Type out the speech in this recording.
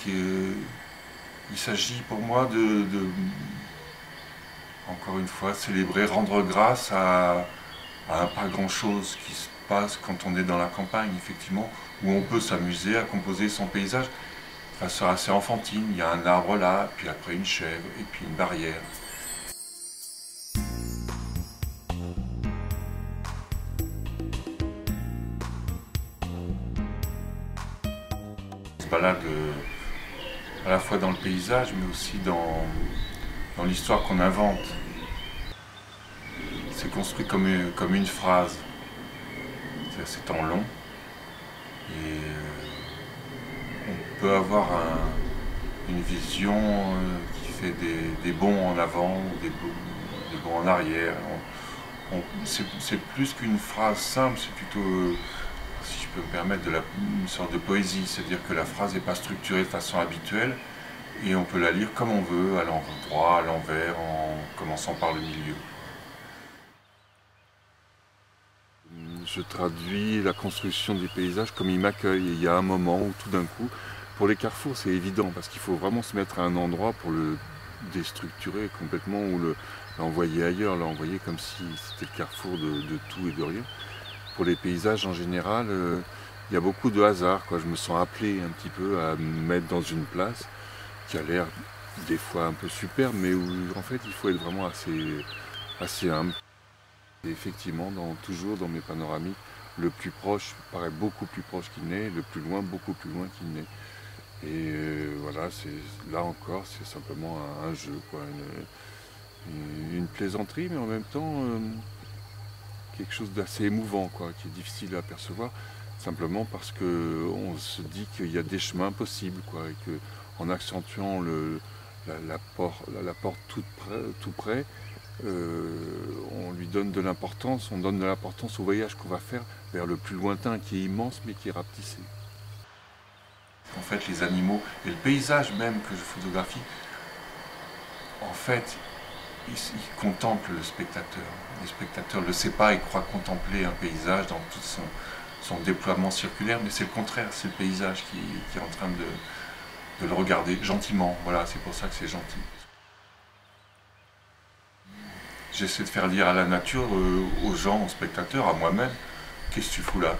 il s'agit pour moi encore une fois, célébrer, rendre grâce à pas grand-chose qui se passe quand on est dans la campagne, effectivement, où on peut s'amuser à composer son paysage de façon assez enfantine. Il y a un arbre là, puis après une chèvre, et puis une barrière. On se balade à la fois dans le paysage, mais aussi dans l'histoire qu'on invente. C'est construit comme une phrase. C'est en long. Et on peut avoir une vision qui fait des bonds en avant ou des bonds en arrière. C'est plus qu'une phrase simple, c'est plutôt, si je peux me permettre, une sorte de poésie. C'est-à-dire que la phrase n'est pas structurée de façon habituelle et on peut la lire comme on veut, à l'endroit, à l'envers, en commençant par le milieu. Je traduis la construction des paysages comme ils m'accueillent. Il y a un moment où tout d'un coup, pour les carrefours c'est évident parce qu'il faut vraiment se mettre à un endroit pour le déstructurer complètement ou l'envoyer ailleurs, l'envoyer comme si c'était le carrefour de tout et de rien. Pour les paysages en général, il y a beaucoup de hasard, quoi. Je me sens appelé un petit peu à me mettre dans une place qui a l'air des fois un peu superbe, mais où en fait il faut être vraiment assez humble. Et effectivement, toujours dans mes panoramiques, le plus proche paraît beaucoup plus proche qu'il n'est, le plus loin beaucoup plus loin qu'il n'est. Et voilà, là encore, c'est simplement un jeu, quoi, une plaisanterie, mais en même temps quelque chose d'assez émouvant, quoi, qui est difficile à percevoir, simplement parce qu'on se dit qu'il y a des chemins possibles, quoi, et qu'en accentuant la porte tout près, on lui donne de l'importance, on donne de l'importance au voyage qu'on va faire vers le plus lointain, qui est immense mais qui est rapetissé. En fait, les animaux et le paysage même que je photographie, en fait, ils contemplent le spectateur. Le spectateur ne le sait pas, il croit contempler un paysage dans tout son déploiement circulaire, mais c'est le contraire, c'est le paysage qui est en train de le regarder gentiment. Voilà, c'est pour ça que c'est gentil. J'essaie de faire lire à la nature, aux gens, aux spectateurs, à moi-même, qu'est-ce que tu fous là ?